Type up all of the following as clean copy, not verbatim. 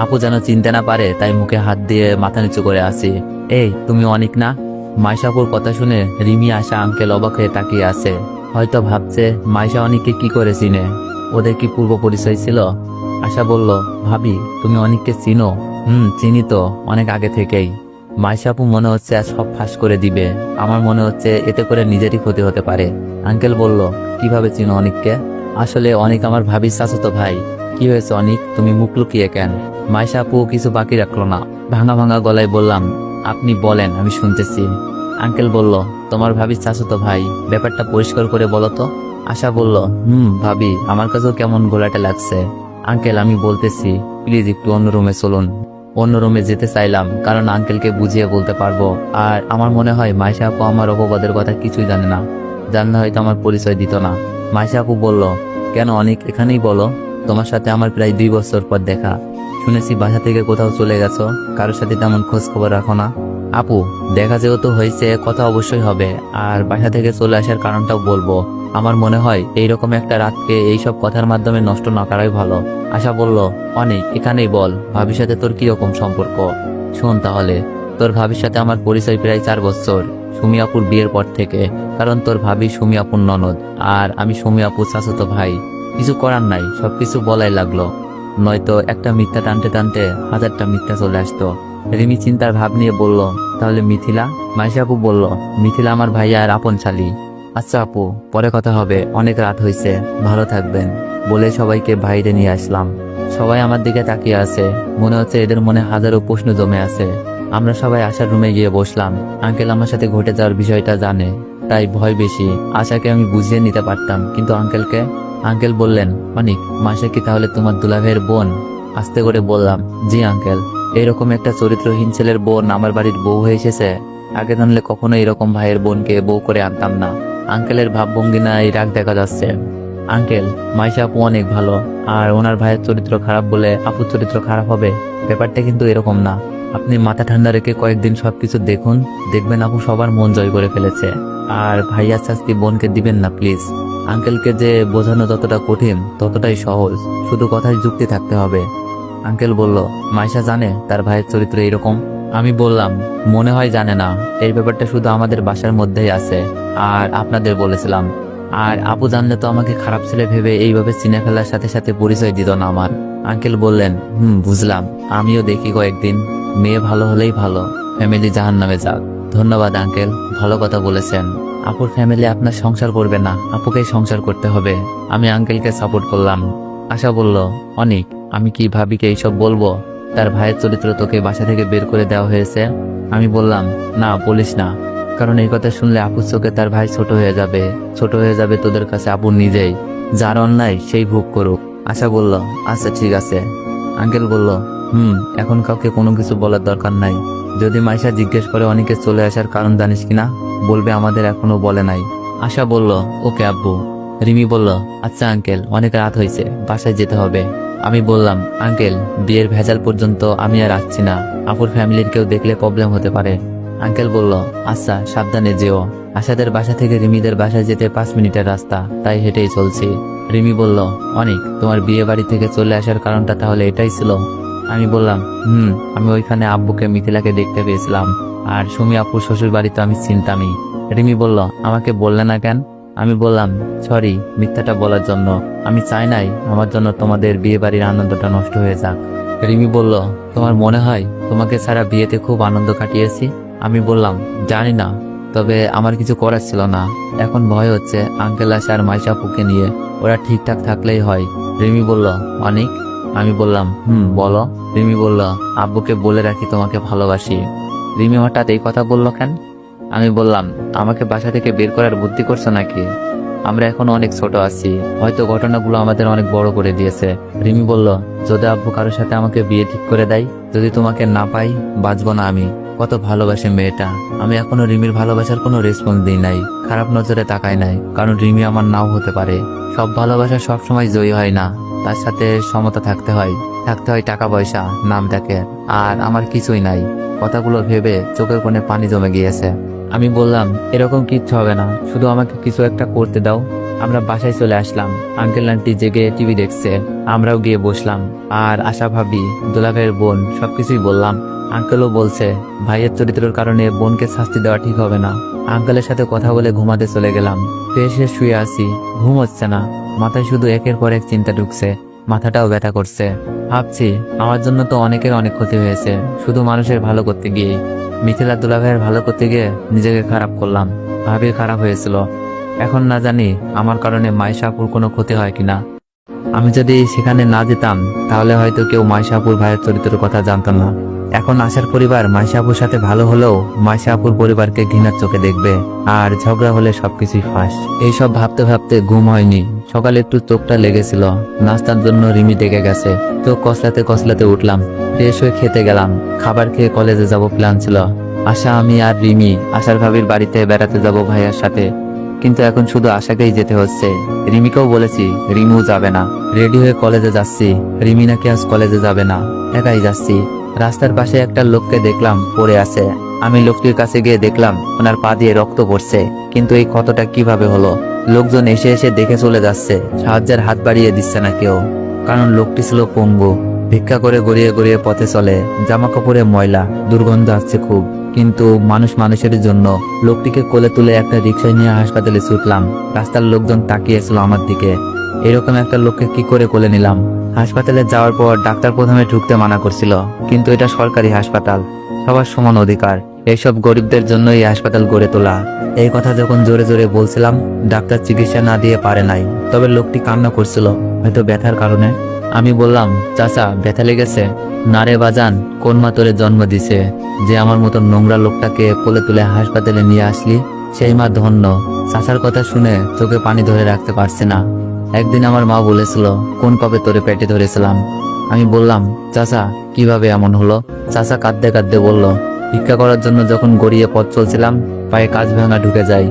আপু যেন চিনতে না পারে তাই মুখে হাত দিয়ে মাথা নিচু করে আছি। এই তুমি অনিক না? মাইশাপুর কথা শুনে রিমি আশা আঙ্কেল অবাক হয়ে তাকিয়ে আছে। হয়তো ভাবছে মাইশা অনিককে কি করে চিনে, ওদের কি পূর্ব পরিচয় ছিল? আশা বলল, ভাবি তুমি অনিককে চিনো? চিনি তো, অনেক আগে থেকেই। মাইশাপু মনে হচ্ছে আজ সব ফাঁস করে দিবে। আমার মনে হচ্ছে এতে করে নিজেরই ক্ষতি হতে পারে। আঙ্কেল বলল, কিভাবে চিনো অনিককে? আসলে অনিক আমার ভাবির চাচাতো ভাই। কি হয়েছে অনিক, তুমি মুখ লুকিয়ে কেন? মাইশা আপু কিছু বাকি রাখলো না, ভাঙা ভাঙা গলায় বললাম, আপনি বলেন, আমি শুনতেছি। আঙ্কেল বলল, তোমার ভাবির চাচাতো ভাই, ব্যাপারটা পরিষ্কার করে বলো তো। আশা বলল, ভাবি আমার কাছেও কেমন গোলাটা লাগছে। আঙ্কেল আমি বলতেছি, প্লিজ একটু অন্য রুমে চলুন। অন্য রুমে যেতে চাইলাম কারণ আঙ্কেলকে বুঝিয়ে বলতে পারবো। আর আমার মনে হয় মাইশা আপু আমার অপবাদের কথা কিছুই জানে না, জানলে হয়তো আমার পরিচয় দিত না। মাইশা আপু বলল, কেন অনেক, এখানেই বলো। তোমার সাথে আমার প্রায় 2 বছর পর দেখা। শুনেছি বাসা থেকে কোথাও চলে গেছো, কারোর সাথে তেমন খোঁজ খবর রাখো না। আপু দেখা যেহেতু হয়েছে, কথা অবশ্যই হবে, আর বাসা থেকে চলে আসার কারণটাও বলবো। আমার মনে হয় এইরকম একটা রাতকে এইসব কথার মাধ্যমে নষ্ট না করাই ভালো। আশা বলল, অনেক এখানেই বল, ভাবির সাথে তোর কিরকম সম্পর্ক? শোন তাহলে, তোর ভাবির সাথে আমার পরিচয় প্রায় 4 বছর, সুমি আপুর বিয়ের পর থেকে। কারণ তোর ভাবি সুমি আপুর ননদ, আর আমি সুমি আপুর চাচাতো ভাই। কিছু করার নাই, সবকিছু বলাই লাগলো, নয়তো একটা মিথ্যা টানতে টানতে 1000টা মিথ্যা চলে আসতো। রিমি চিন্তার ভাব নিয়ে বলল, তাহলে মিথিলা? মাইশা আপু বলল, মিথিলা আমার ভাইয়া আর আপন শালী। আচ্ছা আপু, পরে কথা হবে, অনেক রাত হয়েছে, ভালো থাকবেন। বলে সবাইকে বাইরে নিয়ে আসলাম। সবাই আমার দিকে তাকিয়ে আছে, মনে হচ্ছে এদের মনে হাজারো প্রশ্ন জমে আছে। আমরা সবাই আশার রুমে গিয়ে বসলাম। আঙ্কেল আমার সাথে ঘটে যাওয়ার বিষয়টা জানে, তাই ভয় বেশি। আশাকে আমি বুঝিয়ে নিতে পারতাম, কিন্তু আঙ্কেলকে? আঙ্কেল বললেন, অনিক, মাসে কি তাহলে তোমার দুলাভাইয়ের বোন? আস্তে করে বললাম, জি আঙ্কেল। এরকম একটা চরিত্রহীন ছেলের বোন আমার বাড়ির বউ হয়ে এসেছে। আগে জানলে কখনো এরকম ভাইয়ের বোনকে বউ করে আনতাম না। আঙ্কেলের ভাবভঙ্গিনায় রাগ দেখা যাচ্ছে। আঙ্কেল, মাইশা আপু অনেক ভালো, আর ওনার ভাইয়ের চরিত্র খারাপ বলে আপুর চরিত্র খারাপ হবে? ব্যাপারটা কিন্তু এরকম না। আপনি মাথা ঠান্ডা রেখে কয়েকদিন সবকিছু দেখুন, দেখবেন আপু সবার মন জয় করে ফেলেছে। আর ভাইয়ার শাস্তি বোনকে দিবেন না প্লিজ। আঙ্কেলকে যে বোঝানো যতটা কঠিন ততটাই সহজ, শুধু কথায় যুক্তি থাকতে হবে। আঙ্কেল বলল, মাইশা জানে তার ভাইয়ের চরিত্র এরকম? আমি বললাম, মনে হয় জানে না, এই ব্যাপারটা শুধু আমাদের বাসার মধ্যেই আছে, আর আপনাদের বলেছিলাম। আর আপু জানলে তো আমাকে খারাপ ছেলে ভেবে এইভাবে চিনে ফেলার সাথে সাথে পরিচয় দিত না আমার। আঙ্কেল বললেন, বুঝলাম, আমিও দেখি কয়েকদিন, মেয়ে ভালো হলেই ভালো, ফ্যামিলি জাহান্নামে যাক। ধন্যবাদ আঙ্কেল, ভালো কথা বলেছেন। আপুর ফ্যামিলি আপনার সংসার করবে না, আপুকেই সংসার করতে হবে। আমি আঙ্কেলকে সাপোর্ট করলাম। আশা বলল, অনিক, আমি কি ভাবিকে এইসব বলবো? তার ভাইয়ের চরিত্র তোকে বাসা থেকে বের করে দেওয়া হয়েছে? আমি বললাম, না বলিস না, কারণ এই কথা শুনলে আপুর চোখে তার ভাই ছোট হয়ে যাবে, ছোট হয়ে যাবে তোদের কাছে আপু নিজেই। যার অন্যায় সেই ভোগ করুক। আশা বলল, আচ্ছা ঠিক আছে। আঙ্কেল বলল, এখন কাউকে কোনো কিছু বলার দরকার নাই। যদি মাইশা জিজ্ঞেস করে অনেকে চলে আসার কারণ জানিস কিনা, বলবে আমাদের এখনো বলে নাই। আশা বলল, ওকে আব্বু। রিমি বলল, আচ্ছা আঙ্কেল, অনেক রাত হয়েছে, বাসায় যেতে হবে। আমি বললাম, আঙ্কেল, বিয়ের ভেজাল পর্যন্ত আমি আর আসছি না, আপুর ফ্যামিলির কেউ দেখলে প্রবলেম হতে পারে। আঙ্কেল বলল, আচ্ছা সাবধানে যেও। আশাদের বাসা থেকে রিমিদের বাসায় যেতে 5 মিনিটের রাস্তা, তাই হেঁটেই চলছি। রিমি বলল, অনেক, তোমার বিয়ে বাড়ি থেকে চলে আসার কারণটা তাহলে এটাই ছিল? আমি বললাম, আমি ওইখানে আব্বুকে মিথিলাকে দেখতে পেয়েছিলাম, আর সুমি আপুর শ্বশুর বাড়ি তো আমি চিনতামই। রিমি বলল, আমাকে বললে না কেন? আমি বললাম, সরি মিথ্যাটা বলার জন্য, আমি চাই নাই আমার জন্য তোমাদের বিয়ে বাড়ির আনন্দটা নষ্ট হয়ে যাক। রিমি বলল, তোমার মনে হয় তোমাকে ছাড়া বিয়েতে খুব আনন্দ কাটিয়েছি? আমি বললাম, জানি না, তবে আমার কিছু করার ছিল না। এখন ভয় হচ্ছে আঙ্কেল আশা আর মাইশা আপুকে নিয়ে, ওরা ঠিকঠাক থাকলেই হয়। রিমি বলল, অনেক? আমি বললাম, বলো। রিমি বলল, আব্বুকে বলে রাখি তোমাকে ভালোবাসি। রিমি হঠাৎ এই কথা বলল কেন? আমি বললাম, আমাকে বাসা থেকে বের করার বুদ্ধি করছো নাকি? আমরা এখন অনেক ছোট আছি, হয়তো ঘটনাগুলো আমাদের অনেক বড় করে দিয়েছে। রিমি বলল, যদি আব্বু কারোর সাথে আমাকে বিয়ে ঠিক করে দেয়, যদি তোমাকে না পাই, বাঁচবো না আমি। কত ভালোবাসে মেয়েটা। আমি এখনো রিমির ভালোবাসার কোনো রেসপন্স দিই নাই, খারাপ নজরে তাকাই নাই, কারণ রিমি আমার নাও হতে পারে। সব ভালোবাসা সবসময় জয়ী হয় না, তার সাথে সমতা থাকতে হয়, টাকা পয়সা, নাম ডাকে, আর আমার কিছুই নাই। কথাগুলো ভেবে চোখের কোণে পানি জমে গিয়েছে। আমি বললাম, এরকম কিচ্ছু হবে না, শুধু আমাকে কিছু একটা করতে দাও। আমরা বাসায় চলে আসলাম। আঙ্কেল আন্টি জেগে টিভি দেখছে, আমরাও গিয়ে বসলাম। আর আশা ভাবি, দুলাভাইয়ের বোন সবকিছুই বললাম। আঙ্কেলও বলছে ভাইয়ের চরিত্রের কারণে বোনকে শাস্তি দেওয়া ঠিক হবে না। আঙ্কেলের সাথে কথা বলে ঘুমাতে চলে গেলাম। ফ্রেশে শুয়ে আছি, ঘুম হচ্ছে না। মাথায় শুধু একের পর এক চিন্তা ঢুকছে, মাথাটাও ব্যথা করছে। ভাবছি আমার জন্য তো অনেকের অনেক ক্ষতি হয়েছে, শুধু মানুষের ভালো করতে গিয়ে। মিথিলা দুলাভাইয়ের ভালো করতে গিয়ে নিজেকে খারাপ করলাম, ভাবি খারাপ হয়েছিল। এখন না জানি আমার কারণে মাইশা আপুর কোনো ক্ষতি হয় কিনা। আমি যদি সেখানে না যেতাম তাহলে হয়তো কেউ মাইশা আপুর ভাইয়ের চরিত্রের কথা জানতো না। এখন আশার পরিবার মাইশা আপুর সাথে ভালো হলেও মাইশা আপুর পরিবারকে ঘৃণার চোখে দেখবে, আর ঝগড়া হলে সবকিছুই ফাঁস। এইসব ভাবতে ভাবতে ঘুম হয়নি। সকালে একটু চোখটা লেগেছিল, নাস্তার জন্য রিমি ডেকে গেছে। চোখ কসলাতে কসলাতে উঠলাম, ফ্রেশ হয়ে খেতে গেলাম। খাবার খেয়ে কলেজে যাব প্ল্যান ছিল। আশা, আমি আর রিমি আশার ভাবির বাড়িতে বেড়াতে যাব ভাইয়ার সাথে। কিন্তু এখন শুধু আশাকেই যেতে হচ্ছে। রিমিকেও বলেছি, রিমিও যাবে না। রেডি হয়ে কলেজে যাচ্ছি, রিমি নাকি আজ কলেজে যাবে না, একাই যাচ্ছি। রাস্তার পাশে একটা লোককে দেখলাম পড়ে আছে। আমি লোকটির কাছে গিয়ে দেখলাম ওনার পা দিয়ে রক্ত পড়ছে। কিন্তু এই ক্ষতটা কিভাবে হলো? লোকজন এসে এসে দেখে চলে যাচ্ছে, সাহায্যের হাত বাড়িয়ে দিচ্ছে না কেউ। কারণ লোকটি ছিল পঙ্গু, ভিক্ষা করে গড়িয়ে গড়িয়ে পথে চলে, জামা কাপড়ে ময়লা, দুর্গন্ধ আসছে খুব। কিন্তু মানুষ মানুষের জন্য লোকটিকে কোলে তুলে একটা রিক্সায় নিয়ে হাসপাতালে ছুটলাম। রাস্তার লোকজন তাকিয়েছিল আমার দিকে। এরকম একটা লোককে কি করে কোলে নিলাম? হাসপাতালে যাওয়ার পর ডাক্তার প্রথমে ঢুকতে মানা করছিল, কিন্তু এটা সরকারি হাসপাতাল, সবার সমান অধিকার। এইসব গরিবদের জন্য এই হাসপাতাল গড়ে তোলা। এই কথা যখন জোরে জোরে বলছিলাম, ডাক্তার চিকিৎসা না দিয়ে পারে নাই। তবে লোকটি কান্না করছিল, হয়তো ব্যথার কারণে। আমি বললাম, চাচা ব্যথা লেগেছে? না রে বাজান, কোন মা তোরে জন্ম দিছে যে আমার মতো নোংরা লোকটাকে কোলে তুলে হাসপাতালে নিয়ে আসলি? সেই মা ধন্য। চাচার কথা শুনে চোখে পানি ধরে রাখতে পারছে না। একদিন আমার মা বলেছিল, কোন পাবে তোরে পেটে ধরেছিলাম। আমি বললাম, চাচা কিভাবে এমন হলো? চাচা কাঁদতে কাঁদতে বলল, ভিক্ষা করার জন্য যখন গড়িয়ে পথ চলছিলাম, পায়ে কাজ ভাঙা ঢুকে যায়।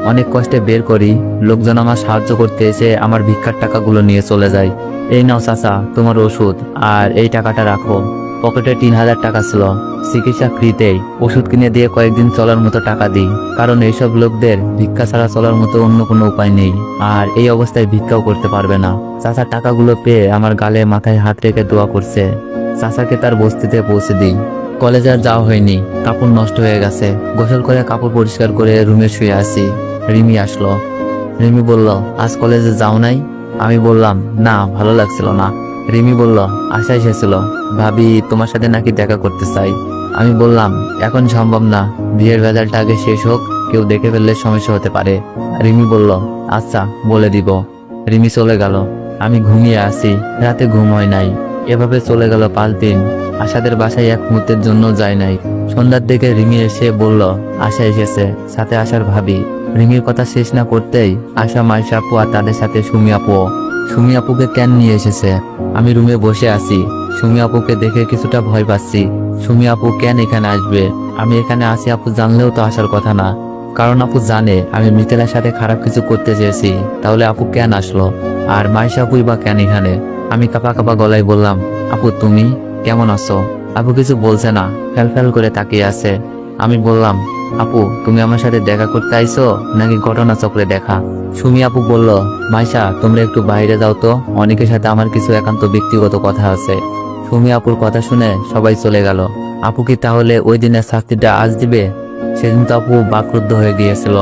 অনেক কষ্টে বের করি, লোকজন আমার সাহায্য করতে এসে আমার ভিক্ষার টাকাগুলো নিয়ে চলে যায়। এই নাও চাচা তোমার ওষুধ, আর এই টাকাটা রাখো। পকেটে 3,000 টাকা ছিল, চিকিৎসা ফ্রিতেই। ওষুধ কিনে দিয়ে কয়েকদিন চলার মতো টাকা দিই, কারণ এইসব লোকদের ভিক্ষা ছাড়া চলার মতো অন্য কোনো উপায় নেই, আর এই অবস্থায় ভিক্ষাও করতে পারবে না। চাচা টাকাগুলো পেয়ে আমার গালে মাথায় হাত রেখে দোয়া করছে। চাচাকে তার বস্তিতে পৌঁছে দিই। কলেজে আর যাওয়া হয়নি, কাপড় নষ্ট হয়ে গেছে। গোসল করে কাপড় পরিষ্কার করে রুমে শুয়ে আছি। রিমি আসলো। রিমি বলল, আজ কলেজে যাও নাই? আমি বললাম, না, ভালো লাগছিল না। রিমি বলল, আশা এসেছিল, ভাবি তোমার সাথে নাকি দেখা করতে চাই। আমি বললাম, এখন সম্ভব না, বিয়ের ভেজালটা আগে শেষ হোক, কেউ দেখে ফেললে সমস্যা হতে পারে। রিমি বলল, আচ্ছা, বলে দিব। রিমি চলে গেল। আমি ঘুমিয়ে আছি, রাতে ঘুম হয় নাই। এভাবে চলে গেল 5 দিন। আশাদের বাসায় এক মুহূর্তের জন্য যায় নাই। সন্ধ্যার দিকে রিমি এসে বলল, আশা এসেছে, সাথে আশার ভাবি। রিমির কথা শেষ না করতেই আশা, মাইশা আপু আর তাদের সাথে সুমি আপু। সুমি আপুকে কেন নিয়ে এসেছে? আমি রুমে বসে আছি, সুমি আপুকে দেখে কিছুটা ভয় পাচ্ছি। সুমি আপু কেন এখানে আসবে? আমি এখানে আসি আপু জানলেও তো আসার কথা না, কারণ আপু জানে আমি মিথিলার সাথে খারাপ কিছু করতে চেয়েছি। তাহলে আপু কেন আসলো? আর মাইশা আপুই বা কেন এখানে? আমি কাঁপা কাঁপা গলায় বললাম, আপু তুমি কেমন আছো? আপু কিছু বলছে না, ফ্যাল ফ্যাল করে তাকিয়ে আছে। আমি বললাম, আপু তুমি আমার সাথে দেখা করতে আইছো নাকি ঘটনা চক্রে দেখা? সুমি আপু বলল, মাইশা তোমরা একটু বাইরে যাও তো, অনেকের সাথে আমার কিছু একান্ত ব্যক্তিগত কথা আছে। সুমি আপুর কথা শুনে সবাই চলে গেল। আপু কি তাহলে ওই দিনের শাস্তিটা আজ দিবে? সেদিন তো আপু বাকরুদ্ধ হয়ে গিয়েছিল।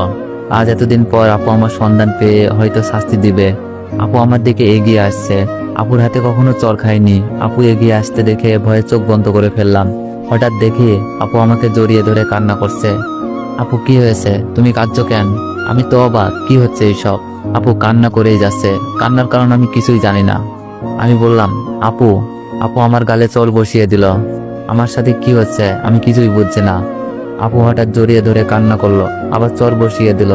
আজ এতদিন পর আপু আমার সন্ধান পেয়ে হয়তো শাস্তি দিবে। আপু আমার দিকে এগিয়ে আসছে। আপুর হাতে কখনো চর খাইনি। আপু এগিয়ে আসতে দেখে ভয়ে চোখ বন্ধ করে ফেললাম। হঠাৎ দেখি আপু আমাকে জড়িয়ে ধরে কান্না করছে। আপু কি হয়েছে? তুমি কাঁদছো কেন? আমি তো অবাক, কি হচ্ছে এইসব? আপু কান্না করেই যাচ্ছে, কান্নার কারণ আমি কিছুই জানি না। আমি বললাম, আপু। আপু আমার গালে চল বসিয়ে দিল। আমার সাথে কি হচ্ছে আমি কিছুই বুঝছি না। আপু হঠাৎ জড়িয়ে ধরে কান্না করলো, আবার চর বসিয়ে দিল।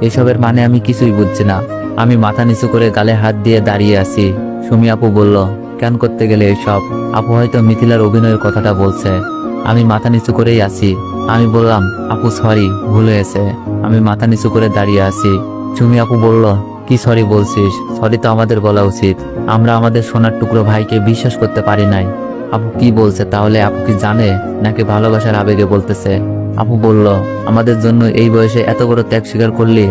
এসবের মানে আমি কিছুই বুঝছি না। আমি মাথা নিচু করে গালে হাত দিয়ে দাঁড়িয়ে আছি। সুমি আপু বলল, কেন করতে গেলে এইসব? আপু হয়তো মিথিলার অভিনয়ের কথাটা বলছে। আমি মাথা নিচু করেই আছি। আমি বললাম, আপু সরি, ভুল হয়েছে। আমি মাথা নিচু করে দাঁড়িয়ে আছি। সুমি আপু বলল, কি সরি বলছিস? সরি তো আমাদের বলা উচিত। আমরা আমাদের সোনার টুকরো ভাইকে বিশ্বাস করতে পারি নাই। আপু কি বলছে তাহলে? আপু কি জানে নাকি ভালোবাসার আবেগে বলতেছে? আপু বলল, আমাদের জন্য এই বয়সে এত বড় ত্যাগ স্বীকার করলি?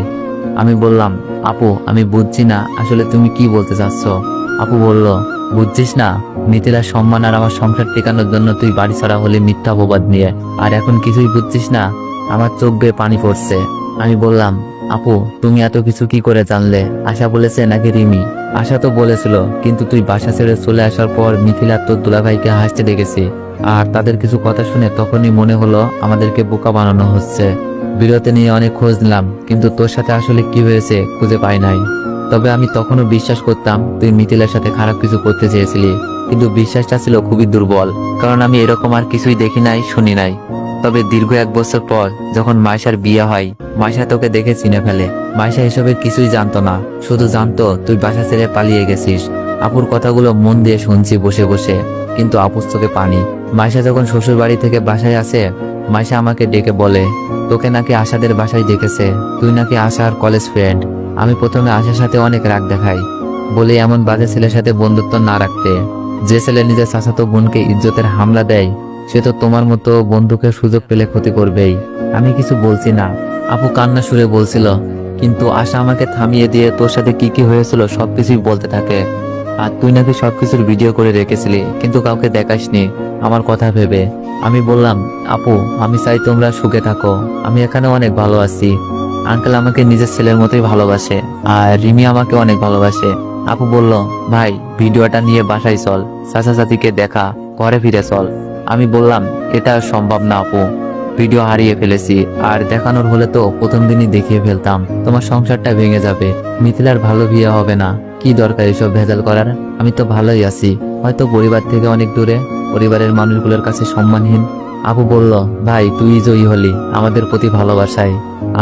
আমি বললাম, আপু আমি বুঝছি না আসলে তুমি কি বলতে চাচ্ছ। আপু বলল, বুঝছিস না, মিথিলার সম্মান আর আমার সংসার টেকানোর জন্য তুই বাড়ি ছাড়া হলে মিথ্যা অপবাদ নিয়ে, আর এখন কিছুই বুঝছিস না। আমার চোখ বেয়ে পানি পড়ছে। আমি বললাম, আপু তুমি এত কিছু কি করে জানলে? আশা বলেছে নাকি রিমি? আশা তো বলেছিল, কিন্তু তুই বাসা ছেড়ে চলে আসার পর মিথিলা তোর দুলাভাইকে হাসতে দেখেছি, আর তাদের কিছু কথা শুনে তখনই মনে হলো আমাদেরকে বোকা বানানো হচ্ছে। বিরতি নিয়ে অনেক খোঁজ নিলাম, কিন্তু তোর সাথে আসলে কি হয়েছে খুঁজে পাই নাই। তবে আমি তখনও বিশ্বাস করতাম তুই মিথিলার সাথে খারাপ কিছু করতে চেয়েছিলি, কিন্তু বিশ্বাসটা ছিল খুবই দুর্বল, কারণ আমি এরকম আর কিছুই দেখি নাই, শুনি নাই। তবে দীর্ঘ 1 বছর পর যখন মাইশার বিয়ে হয়, মাইশা তোকে দেখে চিনে ফেলে। মাইশা এসবের কিছুই জানতো না, শুধু জানতো তুই বাসা ছেড়ে পালিয়ে গেছিস। আপুর কথাগুলো মন দিয়ে শুনছি বসে বসে, কিন্তু আপুর চোখে পানি। মাইশা যখন শ্বশুর বাড়ি থেকে বাসায় আসে, মাইশা আমাকে ডেকে বলে, তোকে নাকি আশাদের বাসায় দেখেছে, তুই নাকি আশার কলেজ ফ্রেন্ড। আমি প্রথমে আশার সাথে অনেক রাগ দেখাই, বলে এমন বাজে ছেলের সাথে বন্ধুত্ব না রাখতে। যে ছেলে নিজের চাচাতো বোনকে ইজ্জতের হামলা দেয়, সে তো তোমার মতো বন্ধুকে সুযোগ পেলে ক্ষতি করবেই। আমি কিছু বলছি না। আপু কান্না সুরে বলছিল, কিন্তু আশা আমাকে থামিয়ে দিয়ে তোর সাথে কি কি হয়েছিল সবকিছুই বলতে থাকে। আর তুই নাকি সবকিছুর ভিডিও করে রেখেছিলি, কিন্তু কাউকে দেখাসনি আমার কথা ভেবে। আমি বললাম, আপু আমি চাই তোমরা সুখে থাকো, আমি এখানে অনেক ভালো আছি। আঙ্কেল আমাকে নিজের ছেলের মতোই ভালোবাসে, আর রিমি আমাকে অনেক ভালোবাসে। আপু বলল, ভাই ভিডিওটা নিয়ে বাসায় চল, চাচা চাচিকে দেখা, ঘরে ফিরে চল। আমি বললাম, এটা সম্ভব না আপু, ভিডিও হারিয়ে ফেলেছি, আর দেখানোর হলে তো প্রথম দিনই দেখিয়ে ফেলতাম, তোমার সংসারটা ভেঙে যাবে, মিথিলার ভালো বিয়ে হবে না। কি দরকার এসব ভেজাল করার? আমি তো ভালোই আছি, হয়তো পরিবার থেকে অনেক দূরে, পরিবারের মানুষগুলোর কাছে সম্মানহীন। আপু বলল, ভাই তুই জয়ী হলি আমাদের প্রতি ভালোবাসায়,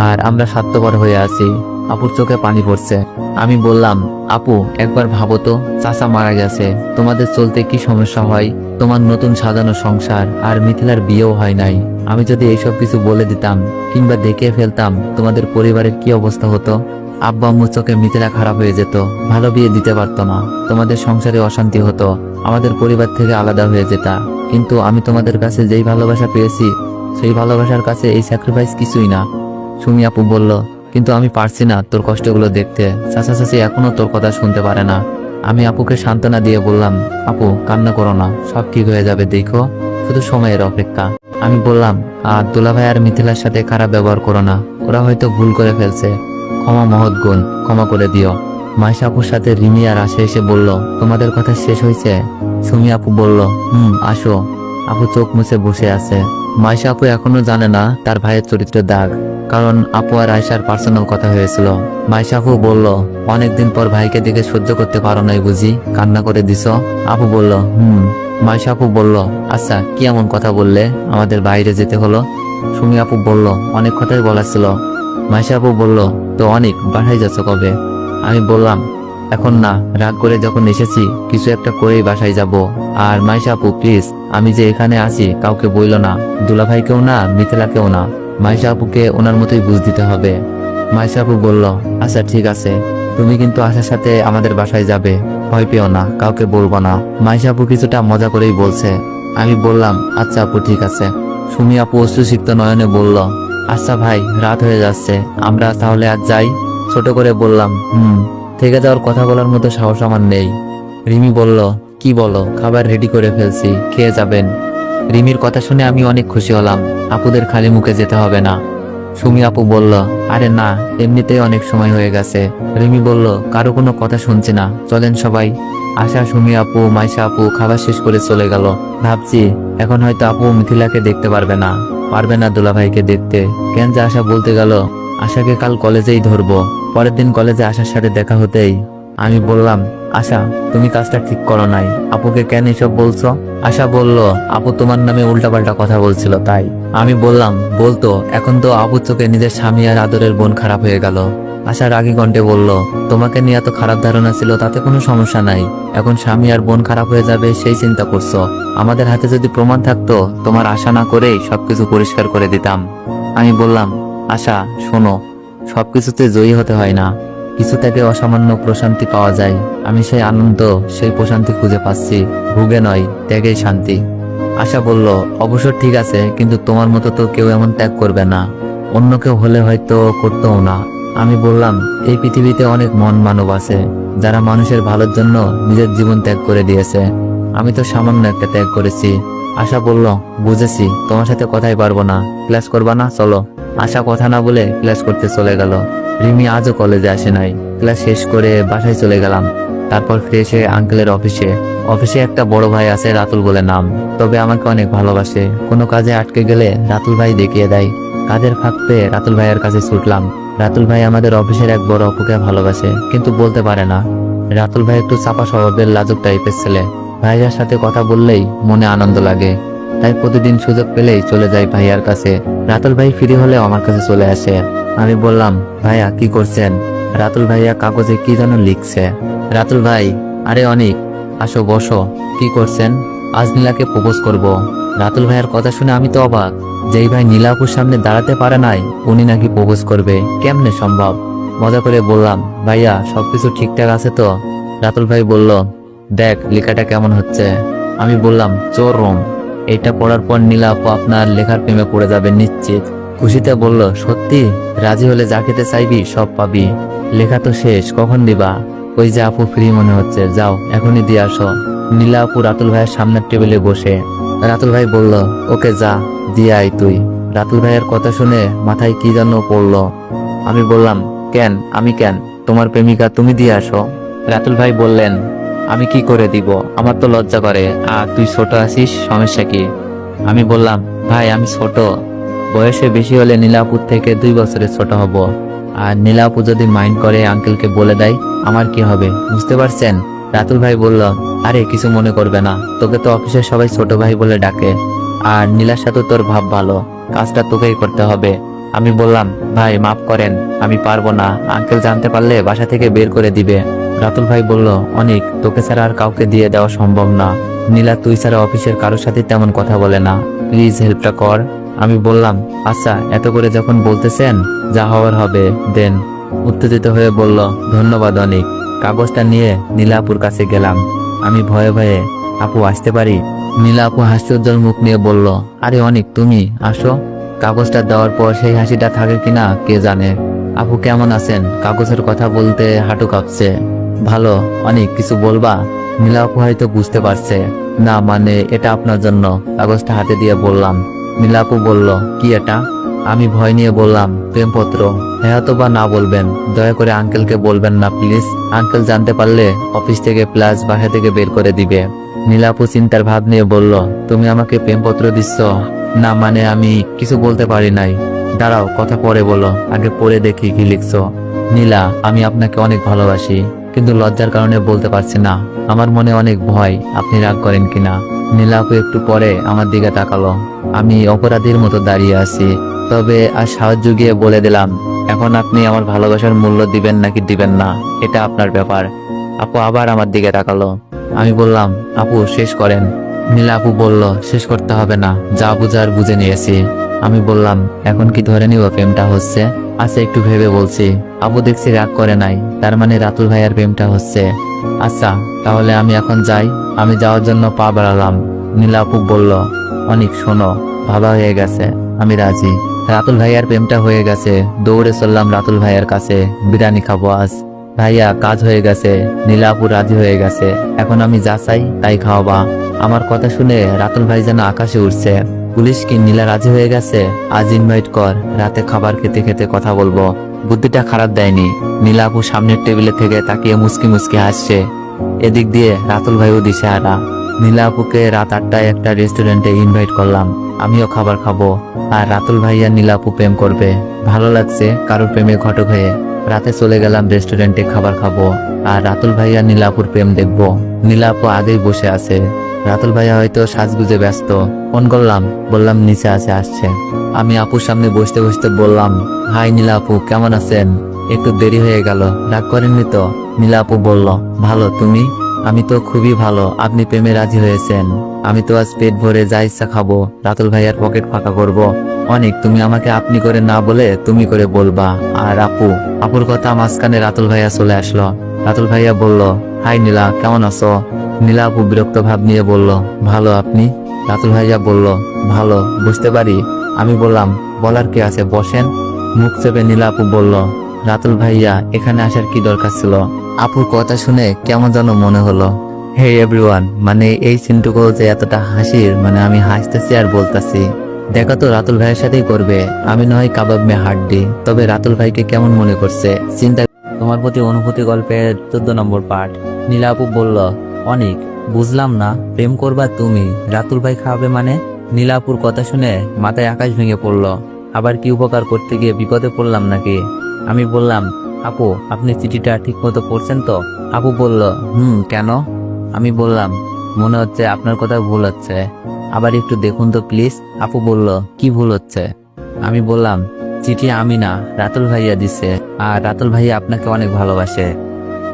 আর আমরা স্বার্থপর হয়ে আছি। আপুর চোখে পানি পড়ছে। আমি বললাম, আপু একবার ভাবো তো, চাচা মারা গেছে, তোমাদের চলতে কি সমস্যা হয়, তোমার নতুন সাজানো সংসার, আর মিথিলার বিয়েও হয় নাই। আমি যদি এইসব কিছু বলে দিতাম কিংবা দেখিয়ে ফেলতাম, তোমাদের পরিবারের কি অবস্থা হতো? আব্বা আম্মুর চোখে মিথিলা খারাপ হয়ে যেত, ভালো বিয়ে দিতে পারতো না, তোমাদের সংসারে অশান্তি হতো, আমাদের পরিবার থেকে আলাদা হয়ে যেতা। কিন্তু আমি তোমাদের কাছে যেই ভালোবাসা পেয়েছি, সেই ভালোবাসার কাছে এই স্যাক্রিফাইস কিছুই না। সুমি আপু বলল, কিন্তু আমি পারছি না তোর কষ্টগুলো দেখতে, চাচা চাচি এখনো তোর কথা শুনতে পারে না। আমি আপুকে সান্ত্বনা দিয়ে বললাম, আপু কান্না করো না, সব ঠিক হয়ে যাবে, দেখো শুধু সময়ের অপেক্ষা। আমি বললাম, আর দুলাভাই আর মিথিলার সাথে খারাপ ব্যবহার করো না, ওরা হয়তো ভুল করে ফেলছে, ক্ষমা মহৎ গুণ, ক্ষমা করে দিও। মাইশা আপুর সাথে রিমি আর আশা এসে বলল, তোমাদের কথা শেষ হয়েছে? সুমি আপু বলল, আসো। আপু চোখ মুছে বসে আছে। মাইশা আপু এখনো জানে না তার ভাইয়ের চরিত্রের দাগ, কারণ আপু আর আয়শার পার্সোনাল কথা হয়েছিল। মাইশা আপু বলল, অনেকদিন পর ভাইকে দেখে সহ্য করতে পারো নাই বুঝি, কান্না করে দিছ? আপু বলল, মাইশা আপু বলল, আচ্ছা কি এমন কথা বললে আমাদের বাইরে যেতে হলো? সুমি আপু বলল, অনেক কথাই বলা ছিল। মাইশা আপু বলল, তো অনেক, বাসায় যাচ্ছ কবে? আমি বললাম, এখন না, রাগ করে যখন এসেছি কিছু একটা করেই বাসায় যাব। আর মাইশা আপু প্লিজ, আমি যে এখানে আছি কাউকে বইল না, দুলাভাইকেও না, মিথিলাকেও না। মাইশা আপুকে ওনার মতোই বুঝ দিতে হবে। মাইশা আপু বলল, আচ্ছা ঠিক আছে, তুমি কিন্তু আশার সাথে আমাদের বাসায় যাবে, ভয় পেও না, কাউকে বলবো না। মাইশা আপু কিছুটা মজা করেই বলছে। আমি বললাম, আচ্ছা আপু ঠিক আছে। সুমি আপু অশ্রুসিক্ত নয়নে বলল, আচ্ছা ভাই রাত হয়ে যাচ্ছে, আমরা তাহলে আজ যাই? ছোট করে বললাম, থেকে যাওয়ার কথা বলার মতো সাহস আমার নেই। রিমি বলল, কি বলো, খাবার রেডি করে ফেলছি, খেয়ে যাবেন। রিমির কথা শুনে আমি অনেক খুশি হলাম, আপুদের খালি মুখে যেতে হবে না। সুমি আপু বলল, আরে না, এমনিতেই অনেক সময় হয়ে গেছে। রিমি বলল, কারো কোনো কথা শুনছি না, চলেন সবাই। আশা, সুমি আপু, মাইশা আপু খাবার শেষ করে চলে গেল। ভাবছি এখন হয়তো আপু মিথিলাকে দেখতে পারবে না দুলাভাইকে দেখতে। কেন যে আশা বলতে গেল, আশাকে কাল কলেজেই ধরবো। পরের দিন কলেজে আশার সাথে দেখা হতেই আমি বললাম, আশা তুমি কাজটা ঠিক করো নাই, আপুকে কেন এসব বলছো? আশা বলল, আপু তোমার নামে উল্টাপাল্টা কথা বলছিল তাই। আমি বললাম, বলতো, এখন তো আপুর চোখে নিজের স্বামী আর আদরের বোন খারাপ হয়ে গেল। আশা রাগী কণ্ঠে বলল, তোমাকে নিয়ে এত খারাপ ধারণা ছিল তাতে কোনো সমস্যা নাই, এখন স্বামী আর বোন খারাপ হয়ে যাবে সেই চিন্তা করছো। আমাদের হাতে যদি প্রমাণ থাকতো, তোমার আশা না করেই সবকিছু পরিষ্কার করে দিতাম। আমি বললাম, আশা শোনো, সবকিছুতে জয়ী হতে হয় না, কিছু থেকে অসামান্য প্রশান্তি পাওয়া যায়। আমি সেই আনন্দ, সেই প্রশান্তি খুঁজে পাচ্ছি, ভুগে নয়, ত্যাগেই শান্তি। আশা বলল, অবশ্য ঠিক আছে, কিন্তু তোমার মতো তো কেউ এমন ত্যাগ করবে না, অন্য কেউ হলে হয়তো করতেও না। আমি বললাম, এই পৃথিবীতে অনেক মন মানব আছে যারা মানুষের ভালোর জন্য নিজের জীবন ত্যাগ করে দিয়েছে। আমি তো সামান্য একটা ত্যাগ করেছি। আশা বলল, বুঝেছি, তোমার সাথে কথাই পারবো না, ক্লাস করবা না, চলো। আশা কথা না বলে ক্লাস করতে চলে গেল। রিমি আজও কলেজে আসে নাই। ক্লাস শেষ করে বাসায় চলে গেলাম। তারপর ফ্রেশ হয়ে আঙ্কেলের অফিসে একটা বড় ভাই আছে, রাতুল বলে নাম। তবে আমাকে অনেক ভালোবাসে। কোনো কাজে আটকে গেলে রাতুল ভাই দেখিয়ে দেয়। কাজের ফাঁক পেয়ে রাতুল ভাইয়ের কাছে ছুটলাম। রাতুল ভাই আমাদের অফিসের এক বড় অপুকে ভালোবাসে, কিন্তু বলতে পারে না। রাতুল ভাই একটু চাপা স্বভাবের, লাজুক টাইপের ছেলে। ভাইয়ার সাথে কথা বললেই মনে আনন্দ লাগে, তাই প্রতিদিন সুযোগ পেলেই চলে যাই ভাইয়ার কাছে। রাতুল ভাই ফ্রি হলে আমার কাছে চলে আসে। আমি বললাম, ভাইয়া কি করছেন? রাতুল ভাইয়া কাগজে কি যেন লিখছে। রাতুল ভাই, আরে অনিক, আসো বসো। কি করছেন? আজ নীলাকে প্রপোজ করব। রাতুল ভাইয়ের কথা শুনে আমি তো অবাক। যেই ভাই নীলাপুর সামনে দাঁড়াতে পারে নাই, উনি নাকি প্রপোজ করবে, কেমনে সম্ভব? মজা করে বললাম, ভাইয়া সবকিছু ঠিকঠাক আছে তো? রাতুল ভাই বলল, দেখ লেখাটা কেমন হচ্ছে। আমি বললাম, চরম। এটা পড়ার পর নীলা আপু আপনার লেখার প্রেমে পড়ে যাবে নিশ্চিত। খুশিতে বলল, সত্যি? রাজি হলে যা খেতে চাইবি সব পাবি। লেখা তো শেষ, কখন দিবা? ওই যে আপু ফ্রি মনে হচ্ছে, যাও এখনই দিয়ে আসো। নীলা আপু রাতুল ভাইয়ের সামনের টেবিলে বসে। রাতুল ভাই বলল, ওকে যা, দিয়ে আয় তুই। রাতুল ভাইয়ের কথা শুনে মাথায় কি যেন পড়লো। আমি বললাম, কেন? আমি কেন? তোমার প্রেমিকা, তুমি দিয়ে আসো। রাতুল ভাই বললেন, আমি কি করে দিব? আমার তো লজ্জা করে। আর তুই ছোট আছিস, সমস্যা কি? আমি বললাম, ভাই আমি ছোট, বয়সে বেশি হলে নীলাপুর থেকে 2 বছরের ছোট হব। আর নীলাপু যদি মাইন্ড করে আঙ্কেলকে বলে দেয়, আমার কি হবে? বুঝতে পারছেন? রাতুল ভাই বলল, আরে কিছু মনে করবে না, তোকে তো অফিসের সবাই ছোট ভাই বলে ডাকে। আর নীলার সাথে তোর ভাব ভালো, কাজটা তোকেই করতে হবে। আমি বললাম, ভাই মাফ করেন, আমি পারবো না, আঙ্কেল জানতে পারলে বাসা থেকে বের করে দিবে। রাতুল ভাই বলল, অনেক, তোকে ছাড়া আর কাউকে দিয়ে দেওয়া সম্ভব না। নীলা তুই ছাড়া অফিসের কারোর সাথে তেমন কথা বলে না, প্লিজ হেল্পটা কর। আমি বললাম, আচ্ছা এত করে যখন বলতেছেন, যা হওয়ার হবে দেন। উত্তেজিত হয়ে বলল, ধন্যবাদ অনেক। কাগজটা নিয়ে নীলাপুর কাছে গেলাম। আমি ভয়ে ভয়ে, আপু আসতে পারি? নীলা আপু হাস্যোজ্জ্বল মুখ নিয়ে বলল, আরে অনেক, তুমি আসো। কাগজটা দেওয়ার পর সেই হাসিটা থাকে কিনা কে জানে। আপু কেমন আছেন? কাগজের কথা বলতে হাঁটু কাঁপছে। ভালো। অনেক, কিছু বলবা? নীলা আপু হয়তো বুঝতে পারছে না, মানে এটা আপনার জন্য। কাগজটা হাতে দিয়ে বললাম। নীলা আপু বলল, কি এটা? আমি ভয় নিয়ে বললাম, প্রেমপত্র। হ্যাঁ তো বা না বলবেন, দয়া করে আঙ্কেলকে বলবেন না প্লিজ। আঙ্কেল জানতে পারলে অফিস থেকে প্লাস বাসা থেকে বের করে দিবে। নীলা আপু চিন্তার ভাব নিয়ে বলল, তুমি আমাকে প্রেমপত্র দিচ্ছ? না মানে আমি কিছু বলতে পারি নাই। দাঁড়াও, কথা পরে বলো, আগে পড়ে দেখি কি লিখছো। নীলা, আমি আপনাকে অনেক ভালোবাসি, কিন্তু লজ্জার কারণে বলতে পারছি না। আমার মনে অনেক ভয়, আপনি রাগ করেন কিনা। নীলা আপু একটু পরে আমার দিকে তাকালো। আমি অপরাধীর মতো দাঁড়িয়ে আছি। তবে আর সাহায্য গিয়ে বলে দিলাম, এখন আপনি আমার ভালোবাসার মূল্য দিবেন নাকি দিবেন না, এটা আপনার ব্যাপার। আপু আবার আমার দিকে তাকালো। আমি বললাম, আপু শেষ করেন। নীলা আপু বলল, শেষ করতে হবে না, যা বুঝার বুঝে নিয়েছি। আমি বললাম, এখন কি ধরে নিব প্রেমটা হচ্ছে? আচ্ছা একটু ভেবে বলছি। আপু দেখছি রাগ করে নাই, তার মানে রাতুল ভাইয়ার প্রেমটা হচ্ছে। আচ্ছা তাহলে আমি এখন যাই। আমি যাওয়ার জন্য পা বাড়ালাম। নীলা আপু বলল, অনেক শোনো, ভাবা হয়ে গেছে, আমি রাজি। রাতুল ভাইয়ার প্রেমটা হয়ে গেছে। দৌড়ে চললাম রাতুল ভাইয়ার কাছে, বিরিয়ানি খাবো আজ। ভাইয়া কাজ হয়ে গেছে, নীলা আপু রাজি হয়ে গেছে, এখন আমি যা চাই তাই খাওয়াবা। আমার কথা শুনে রাতুল ভাই যেন আকাশে উঠছে। পুলিশ কি নীলা রাজি হয়ে গেছে? আজ ইনভাইট কর, রাতে খাবার খেতে খেতে কথা বলবো। বুদ্ধিটা খারাপ দেয়নি। নীলা আপু সামনের টেবিলে থেকে তাকিয়ে মুচকি মুচকি হাসছে। এদিক দিয়ে রাতুল ভাইও দিশেহারা। নীলা আপুকে রাত 8টায় একটা রেস্টুরেন্টে ইনভাইট করলাম, আমিও খাবার খাবো। আর রাতুল ভাইয়া নীলা আপু প্রেম করবে। ভালো লাগছে কারোর প্রেমে ঘটক হয়ে। রাতে চলে গেলাম রেস্টুরেন্টে খাবার খাবো, আর রাতুল ভাইয়া নীলাপুর প্রেম দেখবো। নীলাপু আগেই বসে আছে। রাতুল ভাইয়া হয়তো সাজগুজে ব্যস্ত। ফোন করলাম, বললাম নিচে আছে, আসছে। আমি আপুর সামনে বসতে বসতে বললাম, হাই নীলা আপু, কেমন আছেন? একটু দেরি হয়ে গেল, রাগ করেননি তো? নীলা আপু বলল, ভালো, তুমি? আমি তো খুবই ভালো, আপনি প্রেমে রাজি হয়েছেন। আমি তো আজ পেট ভরে যা ইচ্ছা খাবো, রাতুল ভাইয়ার পকেট ফাঁকা করব। অনেক, তুমি আমাকে আপনি করে না বলে তুমি করে বলবা। আর আপুর কথা মাঝখানে রাতুল ভাইয়া চলে আসলো। রাতুল ভাইয়া বলল, হাই নীলা, কেমন আছো? নীলা আপু বিরক্ত ভাব নিয়ে বলল, ভালো, আপনি? রাতুল ভাইয়া বলল, ভালো, বুঝতে পারি। আমি বললাম, বলার কি আছে, বসেন। মুখ চেপে নীলা আপু বলল, রাতুল ভাইয়া এখানে আসার কি দরকার ছিল? আপুর কথা শুনে কেমন যেন মনে হলো। হে এভরিওয়ান, মানে এই সিনটুকু যে এতটা হাসির, মানে আমি হাসতেছি আর বলতাছি দেখা তো রাতুল ভাইয়ের সাথেই করবে। আমি নয় কাবাব মে হাড্ডি, তবে রাতুল ভাইকে কেমন মনে করছে চিন্তা। তোমার প্রতি অনুভূতি গল্পের 14 নম্বর পার্ট। নীলা আপু বলল, অনেক বুঝলাম না, প্রেম করবা তুমি, রাতুল ভাই খাওয়াবে মানে? নীলা আপুর কথা শুনে মাথায় আকাশ ভেঙে পড়লো। আবার কি উপকার করতে গিয়ে বিপদে পড়লাম নাকি? আমি বললাম, আপু আপনি চিঠিটা ঠিক মতো পড়ছেন তো? আপু বলল, কেন? আমি বললাম, মনে হচ্ছে আপনার কথা ভুল হচ্ছে, আবার একটু দেখুন তো প্লিজ। আপু বলল, কি ভুল হচ্ছে? আমি বললাম, চিঠি আমি না, রাতুল ভাইয়া দিছে, আর রাতুল ভাইয়া আপনাকে অনেক ভালোবাসে।